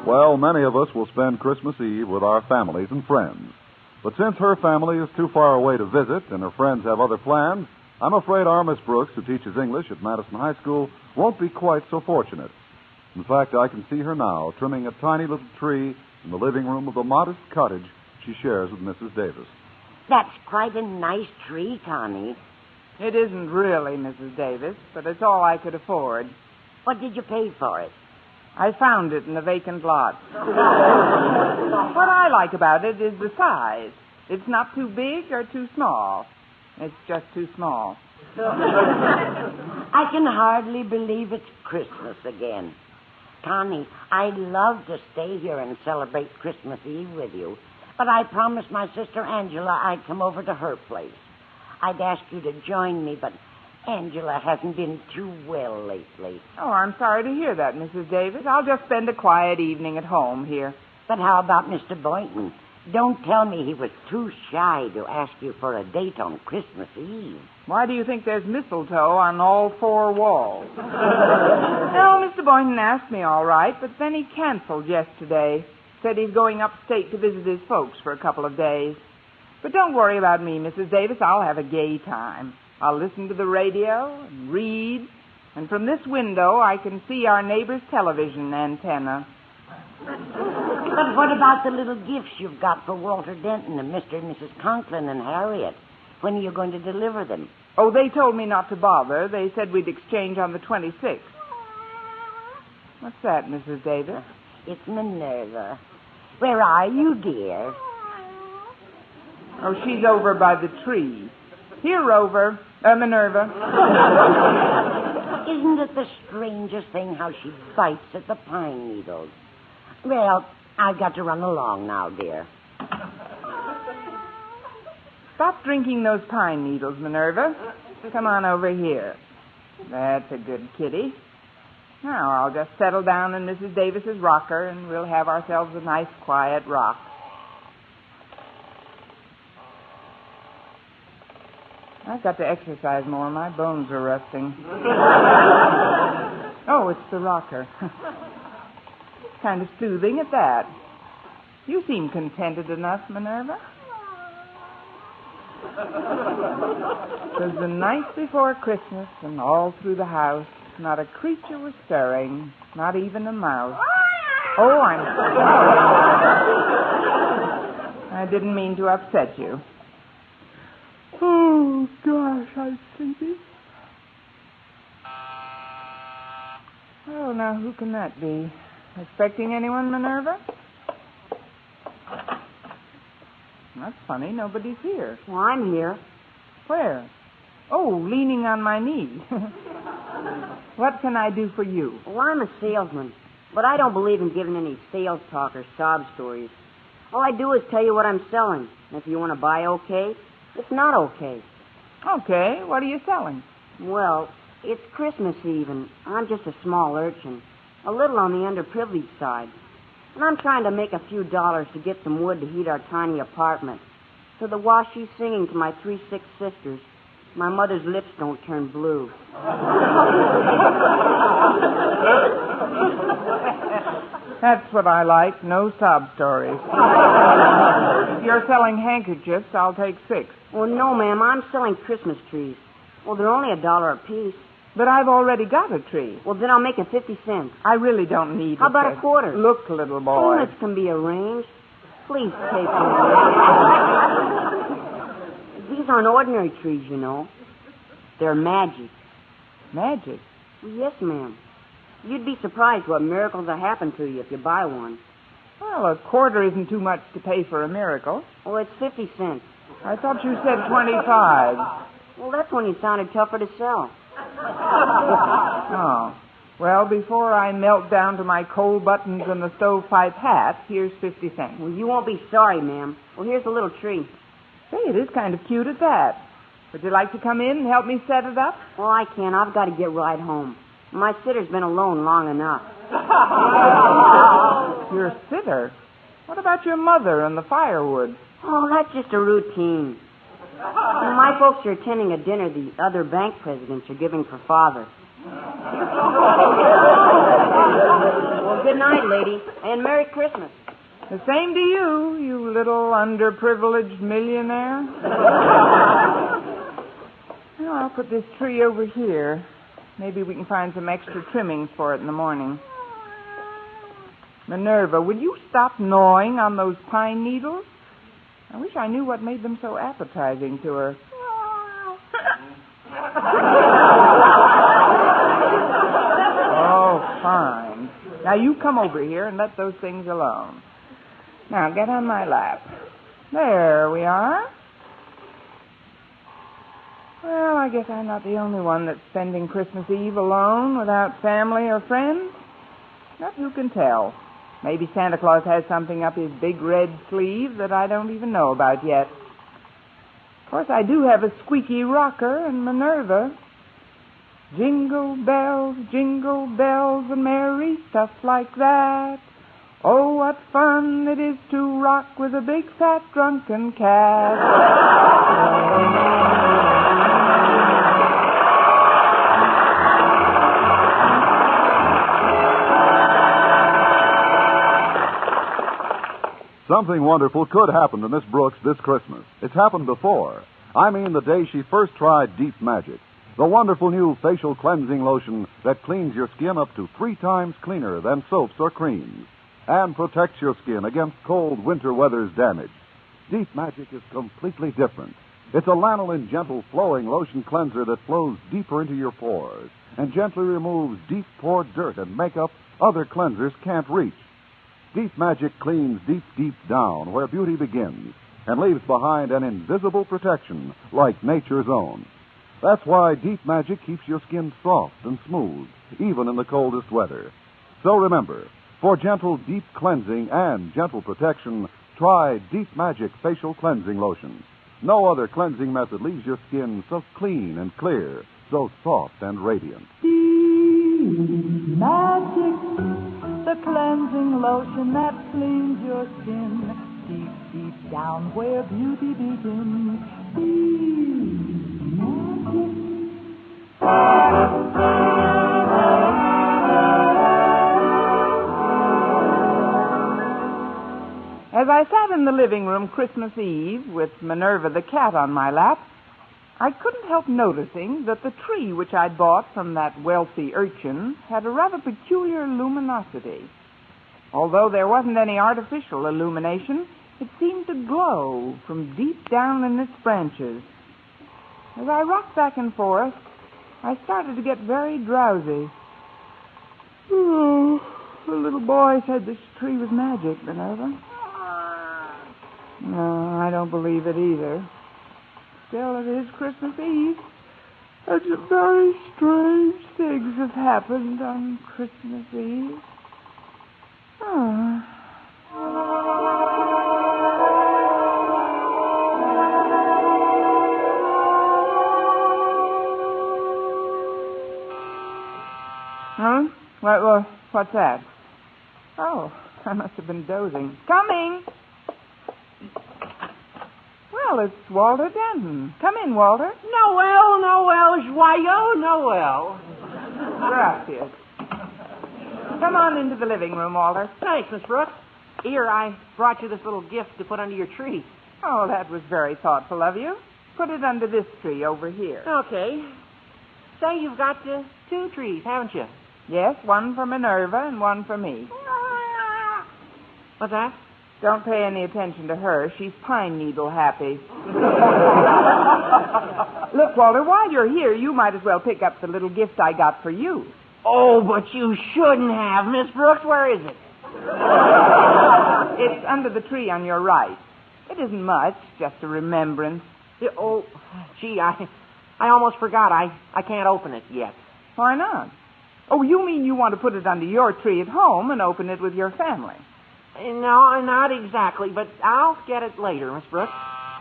Well, many of us will spend Christmas Eve with our families and friends. But since her family is too far away to visit and her friends have other plans, I'm afraid our Miss Brooks, who teaches English at Madison High School, won't be quite so fortunate. In fact, I can see her now trimming a tiny little tree in the living room of the modest cottage she shares with Mrs. Davis. That's quite a nice tree, Connie. It isn't really, Mrs. Davis, but it's all I could afford. What did you pay for it? I found it in a vacant lot. What I like about it is the size. It's not too big or too small. It's just too small. I can hardly believe it's Christmas again. Connie, I'd love to stay here and celebrate Christmas Eve with you, but I promised my sister Angela I'd come over to her place. I'd ask you to join me, but Angela hasn't been too well lately. Oh, I'm sorry to hear that, Mrs. Davis. I'll just spend a quiet evening at home here. But how about Mr. Boynton? Don't tell me he was too shy to ask you for a date on Christmas Eve. Why do you think there's mistletoe on all four walls? No, Mr. Boynton asked me all right, but then he canceled yesterday. Said he's going upstate to visit his folks for a couple of days. But don't worry about me, Mrs. Davis. I'll have a gay time. I'll listen to the radio and read, and from this window I can see our neighbor's television antenna. But what about the little gifts you've got for Walter Denton and Mr. and Mrs. Conklin and Harriet? When are you going to deliver them? Oh, they told me not to bother. They said we'd exchange on the 26th. What's that, Mrs. Davis? It's Minerva. Where are you, dear? Oh, she's over by the tree. Here, Rover. Minerva. Isn't it the strangest thing how she bites at the pine needles? Well, I've got to run along now, dear. Stop drinking those pine needles, Minerva. Come on over here. That's a good kitty. Now, I'll just settle down in Mrs. Davis's rocker, and we'll have ourselves a nice, quiet rock. I've got to exercise more. My bones are rusting. Oh, it's the rocker. Kind of soothing at that. You seem contented enough, Minerva. It was the night before Christmas, and all through the house, not a creature was stirring, not even a mouse. Oh, I'm sorry. I didn't mean to upset you. Oh, gosh, I'm sleepy. Oh, now, who can that be? Expecting anyone, Minerva? That's funny. Nobody's here. Well, I'm here. Where? Oh, leaning on my knee. What can I do for you? Well, I'm a salesman, but I don't believe in giving any sales talk or sob stories. All I do is tell you what I'm selling. And if you want to buy, okay. It's not okay. Okay, what are you selling? Well, it's Christmas Eve, and I'm just a small urchin, a little on the underprivileged side. And I'm trying to make a few dollars to get some wood to heat our tiny apartment. So that while she's singing to my 3 sick sisters, my mother's lips don't turn blue. That's what I like, no sob stories. If you're selling handkerchiefs, I'll take 6. Well, no, ma'am, I'm selling Christmas trees. Well, they're only $1 apiece. But I've already got a tree. Well, then I'll make it 50 cents. I really don't need How about a quarter? Look, little boy. Payments can be arranged. Please take them. These aren't ordinary trees, you know. They're magic. Magic? Well, yes, ma'am. You'd be surprised what miracles will happen to you if you buy one. Well, a quarter isn't too much to pay for a miracle. Well, it's 50 cents. I thought you said 25. Well, that's when you sounded tougher to sell. Oh. Well, before I melt down to my coal buttons and the stovepipe hat, here's 50 cents. Well, you won't be sorry, ma'am. Well, here's a little tree. Say, it is kind of cute at that. Would you like to come in and help me set it up? Well, I can't. I've got to get right home. My sitter's been alone long enough. Your sitter? What about your mother and the firewood? Oh, that's just a routine. My folks are attending a dinner the other bank presidents are giving for Father. Well, good night, lady, and Merry Christmas. The same to you, you little underprivileged millionaire. Well, I'll put this tree over here. Maybe we can find some extra trimmings for it in the morning. Minerva, would you stop gnawing on those pine needles? I wish I knew what made them so appetizing to her. Oh, fine. Now you come over here and let those things alone. Now get on my lap. There we are. Well, I guess I'm not the only one that's spending Christmas Eve alone without family or friends. But who can tell? Maybe Santa Claus has something up his big red sleeve that I don't even know about yet. Of course, I do have a squeaky rocker and Minerva. Jingle bells, and merry stuff like that. Oh, what fun it is to rock with a big, fat, drunken cat. Something wonderful could happen to Miss Brooks this Christmas. It's happened before. I mean the day she first tried Deep Magic, the wonderful new facial cleansing lotion that cleans your skin up to 3 times cleaner than soaps or creams and protects your skin against cold winter weather's damage. Deep Magic is completely different. It's a lanolin gentle flowing lotion cleanser that flows deeper into your pores and gently removes deep pored dirt and makeup other cleansers can't reach. Deep Magic cleans deep, deep down where beauty begins and leaves behind an invisible protection like nature's own. That's why Deep Magic keeps your skin soft and smooth, even in the coldest weather. So remember, for gentle, deep cleansing and gentle protection, try Deep Magic Facial Cleansing Lotion. No other cleansing method leaves your skin so clean and clear, so soft and radiant. Deep Magic, the cleansing lotion that cleans your skin deep, deep down where beauty begins. Deep Magic. As I sat in the living room Christmas Eve with Minerva the cat on my lap, I couldn't help noticing that the tree which I'd bought from that wealthy urchin had a rather peculiar luminosity. Although there wasn't any artificial illumination, it seemed to glow from deep down in its branches. As I rocked back and forth, I started to get very drowsy. Oh, the little boy said this tree was magic, Minerva. No, I don't believe it either. Still, it is Christmas Eve, and some very strange things have happened on Christmas Eve. Oh. Huh? What's that? Oh, I must have been dozing. Coming! Well, it's Walter Denton. Come in, Walter. Noel, joyeux Noel. Gracias. Come on into the living room, Walter. Thanks, Miss Brooks. Here, I brought you this little gift to put under your tree. Oh, that was very thoughtful of you. Put it under this tree over here. Okay. Say you've got 2 trees, haven't you? Yes, one for Minerva and one for me. What's that? Don't pay any attention to her. She's pine needle happy. Look, Walter, while you're here, you might as well pick up the little gift I got for you. Oh, but you shouldn't have. Miss Brooks, where is it? It's under the tree on your right. It isn't much, just a remembrance. Oh, gee, I almost forgot. I can't open it yet. Why not? Oh, you mean you want to put it under your tree at home and open it with your family? No, not exactly, but I'll get it later, Miss Brooks.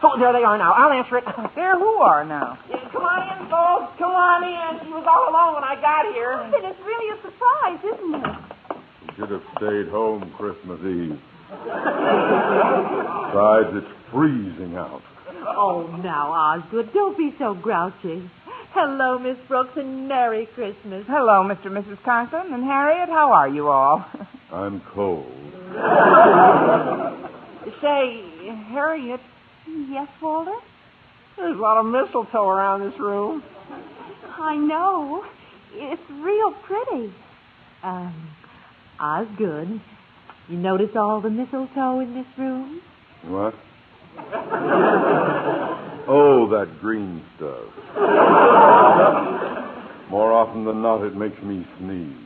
Oh, there they are now. I'll answer it. There, who are now? Yeah, come on in, folks. Come on in. She was all alone when I got here. Then it's really a surprise, isn't it? You should have stayed home Christmas Eve. Besides, it's freezing out. Oh, now, Osgood, don't be so grouchy. Hello, Miss Brooks, and Merry Christmas. Hello, Mr. and Mrs. Conklin, and Harriet, how are you all? I'm cold. Say, Harriet, Yes, Walter? there's a lot of mistletoe around this room. I know. It's real pretty. Osgood, you notice all the mistletoe in this room? What? Oh, that green stuff. More often than not, it makes me sneeze.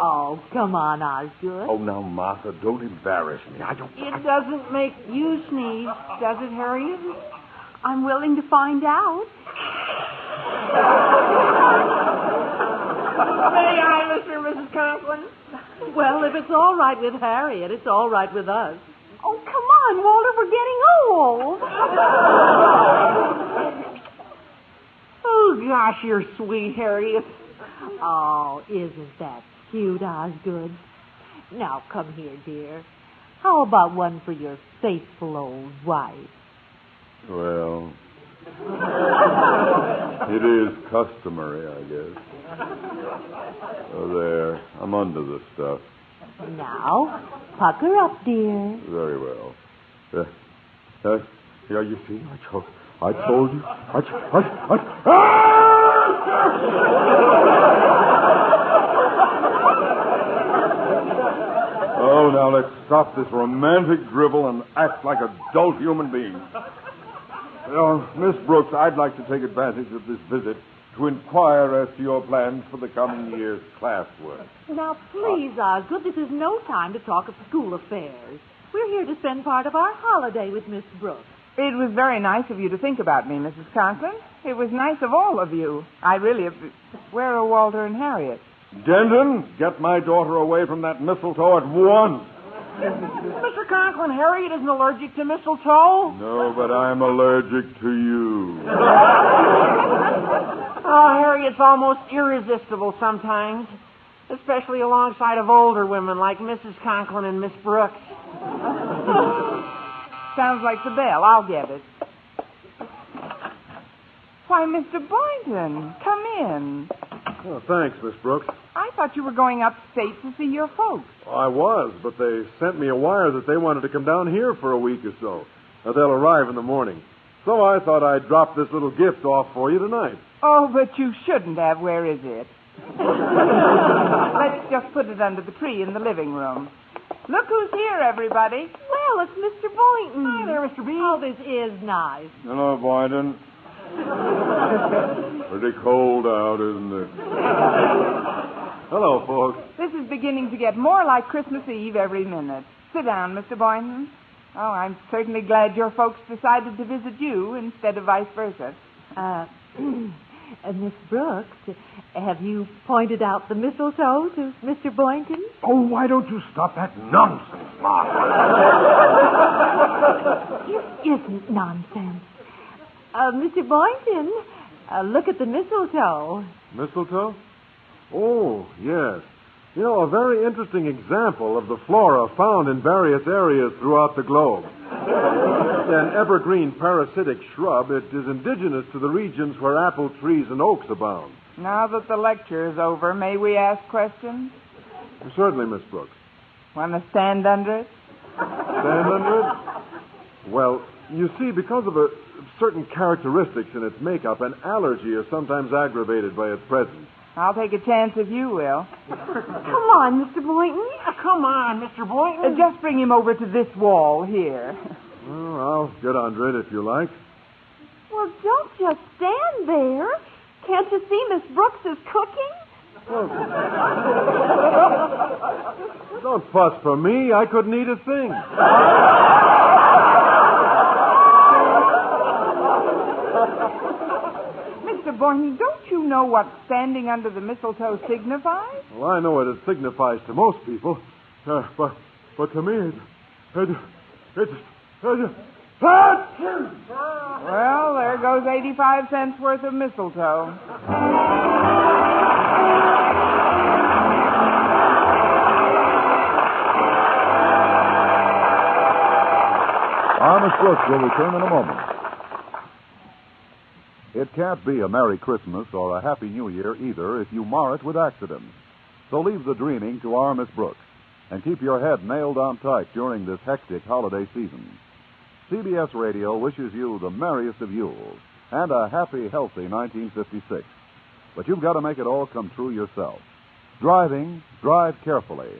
Oh, come on, Osgood. Oh, now, Martha, don't embarrass me. I don't... It doesn't make you sneeze, does it, Harriet? I'm willing to find out. May I, Mr. and Mrs. Conklin? Well, if it's all right with Harriet, it's all right with us. Oh, come on, Walter, we're getting old. Oh, gosh, you're sweet, Harriet. Oh, isn't that cute, Osgood? Now, come here, dear. How about one for your faithful old wife? Well, it is customary, I guess. Oh, there. I'm under the stuff. Now, pucker up, dear. Very well. Yeah, you see, I told you. Oh, now let's stop this romantic drivel and act like adult human beings. Miss Brooks, I'd like to take advantage of this visit to inquire as to your plans for the coming year's classwork. Now, please, Osgood, this is no time to talk of school affairs. We're here to spend part of our holiday with Miss Brooks. It was very nice of you to think about me, Mrs. Conklin. It was nice of all of you. I really... Where are Walter and Harriet? Denton, get my daughter away from that mistletoe at once. Mr. Conklin, Harriet isn't allergic to mistletoe. No, but I'm allergic to you. Oh, Harriet's almost irresistible sometimes, especially alongside of older women like Mrs. Conklin and Miss Brooks. Sounds like the bell. I'll get it. Why, Mr. Boynton, come in. Oh, thanks, Miss Brooks. I thought you were going upstate to see your folks. I was, but they sent me a wire that they wanted to come down here for a week or so. Now, they'll arrive in the morning. So I thought I'd drop this little gift off for you tonight. Oh, but you shouldn't have. Where is it? Let's just put it under the tree in the living room. Look who's here, everybody. Well, it's Mr. Boynton. Hi there, Mr. B. Oh, this is nice. Hello, Boynton. Pretty cold out, isn't it? Hello, folks. This is beginning to get more like Christmas Eve every minute. Sit down, Mr. Boynton. Oh, I'm certainly glad your folks decided to visit you instead of vice versa. Miss Brooks, have you pointed out the mistletoe to Mr. Boynton? Oh, why don't you stop that nonsense, Martha? It isn't nonsense. Mr. Boynton, look at the mistletoe. Mistletoe? Oh, yes. You know, a very interesting example of the flora found in various areas throughout the globe. An evergreen parasitic shrub, it is indigenous to the regions where apple trees and oaks abound. Now that the lecture is over, may we ask questions? Certainly, Miss Brooks. Want to stand under it? Stand under it? Well, you see, because of certain characteristics in its makeup, an allergy is sometimes aggravated by its presence. I'll take a chance if you will. Come on, Mr. Boynton. Come on, Mr. Boynton. Just bring him over to this wall here. Well, I'll get under it if you like. Well, don't just stand there. Can't you see Miss Brooks is cooking? Don't fuss for me. I couldn't eat a thing. Mr. Boynton, don't you know what standing under the mistletoe signifies? Well, I know what it signifies to most people, but to me, it's Well, there goes 85 cents worth of mistletoe. Miss Brooks will return in a moment. It can't be a Merry Christmas or a Happy New Year either if you mar it with accidents. So leave the dreaming to our Miss Brooks and keep your head nailed on tight during this hectic holiday season. CBS Radio wishes you the merriest of Yules and a happy, healthy 1956. But you've got to make it all come true yourself. Driving, drive carefully.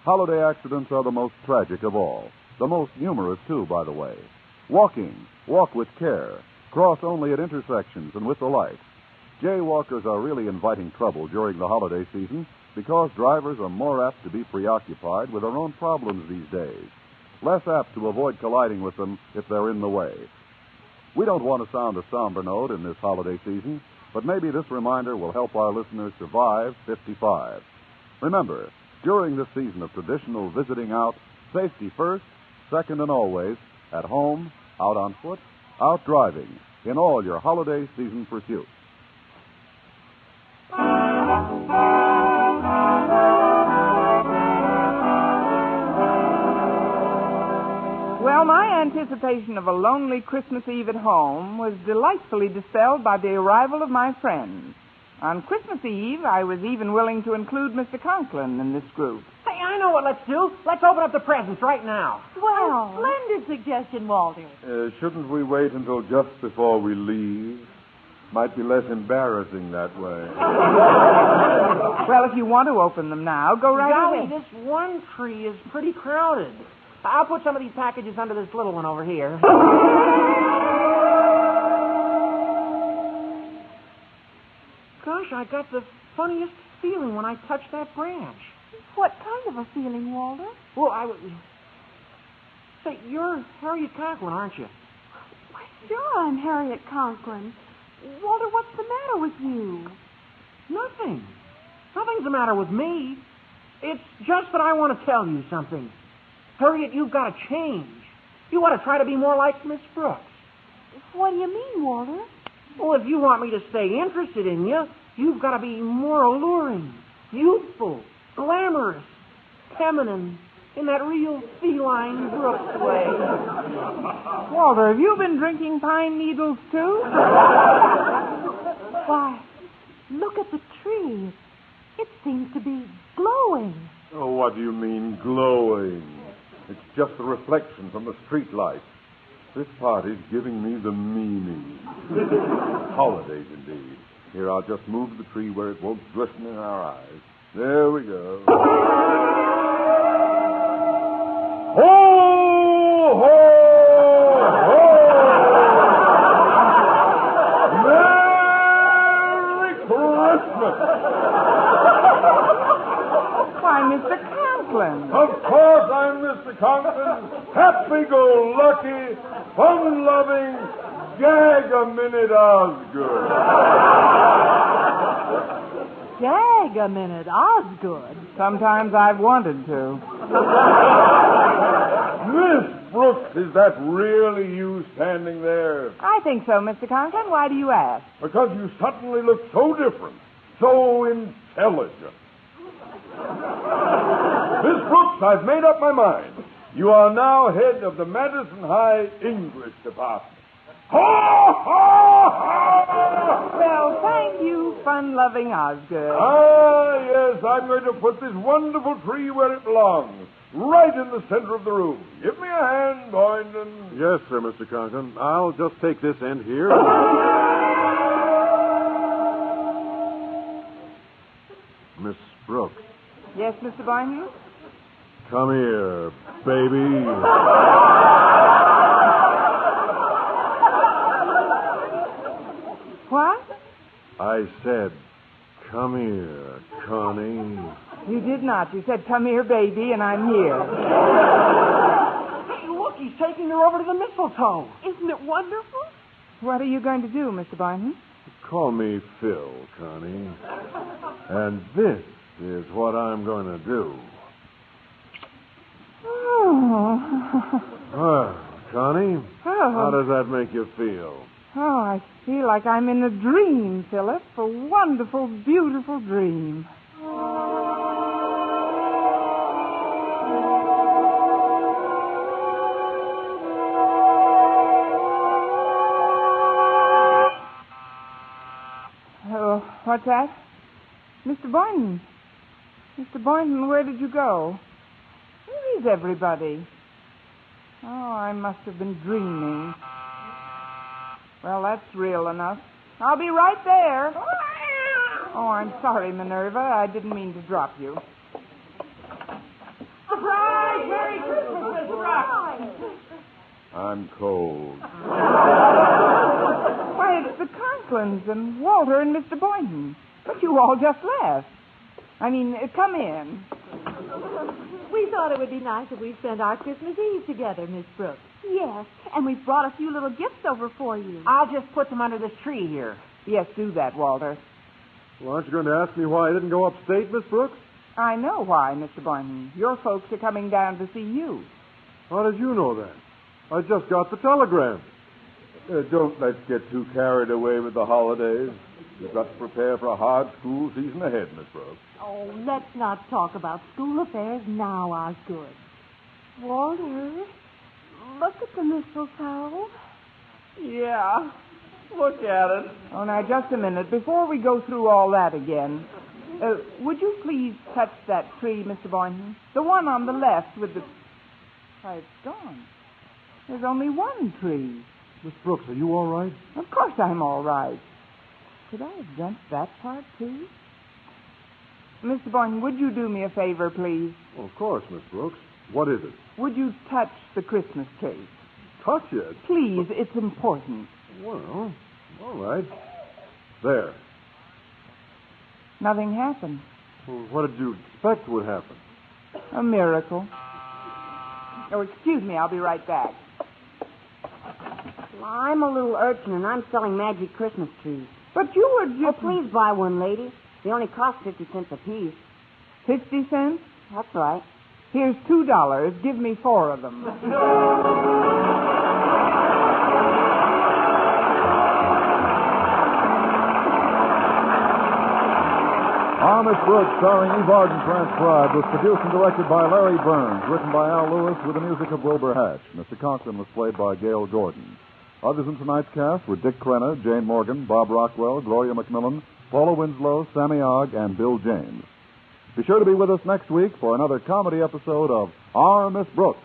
Holiday accidents are the most tragic of all. The most numerous, too, by the way. Walking, walk with care. Cross only at intersections and with the lights. Jaywalkers are really inviting trouble during the holiday season because drivers are more apt to be preoccupied with their own problems these days. Less apt to avoid colliding with them if they're in the way. We don't want to sound a somber note in this holiday season, but maybe this reminder will help our listeners survive 55. Remember, during this season of traditional visiting out, safety first, second and always, at home, out on foot, out driving, in all your holiday season pursuits. Well, my anticipation of a lonely Christmas Eve at home was delightfully dispelled by the arrival of my friends. On Christmas Eve, I was even willing to include Mr. Conklin in this group. Hey, I know what let's do. Let's open up the presents right now. Well, splendid suggestion, Walter. Shouldn't we wait until just before we leave? Might be less embarrassing that way. Well, if you want to open them now, go right Golly, ahead. this one tree is pretty crowded. I'll put some of these packages under this little one over here. Gosh, I got the funniest feeling when I touched that branch. What kind of a feeling, Walter? Well, I was... Say, you're Harriet Conklin, aren't you? Why, sure, I'm Harriet Conklin. Walter, what's the matter with you? Nothing. Nothing's the matter with me. It's just that I want to tell you something. Harriet, you've got to change. You ought to try to be more like Miss Brooks. What do you mean, Walter? Well, if you want me to stay interested in you, you've got to be more alluring, youthful, glamorous, feminine, in that real feline Brooks way. Walter, have you been drinking pine needles, too? Why, look at the tree. It seems to be glowing. Oh, what do you mean, glowing? It's just the reflection from the street lights. This party's giving me the meaning. Holidays, indeed. Here, I'll just move the tree where it won't glisten in our eyes. There we go. Ho, ho, ho! Merry Christmas! Why, Mr. Conklin. Of course I'm Mr. Conklin. Happy-go-lucky, fun-loving, gag-a-minute Osgood. Gag-a-minute, Osgood. Sometimes I've wanted to. Miss Brooks, is that really you standing there? I think so, Mr. Conklin. Why do you ask? Because you suddenly look so different, so intelligent. Miss Brooks, I've made up my mind. You are now head of the Madison High English Department. Ha, ha, ha! Well, thank you, fun-loving Osgood. Ah, yes, I'm going to put this wonderful tree where it belongs, right in the center of the room. Give me a hand, Boynton. Yes, sir, Mr. Conklin. I'll just take this end here. Miss Brooks, Yes, Mr. Boynton? come here, baby. What? I said, come here, Connie. You did not. You said, come here, baby, and I'm here. Hey, look, he's taking her over to the mistletoe. Isn't it wonderful? What are you going to do, Mr. Boynton? Call me Phil, Connie. And this is what I'm going to do. Oh. Well, Connie, how Oh. does that make you feel? Oh, I feel like I'm in a dream, Philip. A wonderful, beautiful dream. Oh, what's that? Mr. Boynton. Mr. Boynton, where did you go? Where is everybody? Oh, I must have been dreaming. Well, that's real enough. I'll be right there. Oh, I'm sorry, Minerva. I didn't mean to drop you. Surprise! Merry Christmas, Miss Brooks! I'm cold. Why, it's the Conklins and Walter and Mr. Boynton. But you all just left. I mean, come in. We thought it would be nice if we spent our Christmas Eve together, Miss Brooks. Yes, and we've brought a few little gifts over for you. I'll just put them under this tree here. Yes, do that, Walter. Well, aren't you going to ask me why I didn't go upstate, Miss Brooks? I know why, Mr. Boynton. Your folks are coming down to see you. How did you know that? I just got the telegram. Don't let's get too carried away with the holidays. We've got to prepare for a hard school season ahead, Miss Brooks. Oh, let's not talk about school affairs now, Osgood. Walter, look at the mistletoe. Yeah, look at it. Oh, now, just a minute. Before we go through all that again, would you please touch that tree, Mr. Boynton? The one on the left with the... Why, it's gone. There's only one tree. Miss Brooks, are you all right? Of course I'm all right. Could I have dreamt that part, too? Mr. Boynton, would you do me a favor, please? Well, of course, Miss Brooks. What is it? Would you touch the Christmas tree? Touch it? Please, it's important. Well, all right. There. Nothing happened. Well, what did you expect would happen? A miracle. Oh, excuse me, I'll be right back. Well, I'm a little urchin, and I'm selling magic Christmas trees. But you were Oh, just... please buy one, lady. They only cost 50 cents apiece. 50 cents? That's right. Here's $2. Give me 4 of them. Our Miss Brooks, starring Eve Arden, transcribed, was produced and directed by Larry Burns, written by Al Lewis with the music of Wilbur Hatch. Mr. Conklin was played by Gail Gordon. Others in tonight's cast were Dick Crenna, Jane Morgan, Bob Rockwell, Gloria McMillan, Paula Winslow, Sammy Ogg, and Bill James. Be sure to be with us next week for another comedy episode of Our Miss Brooks.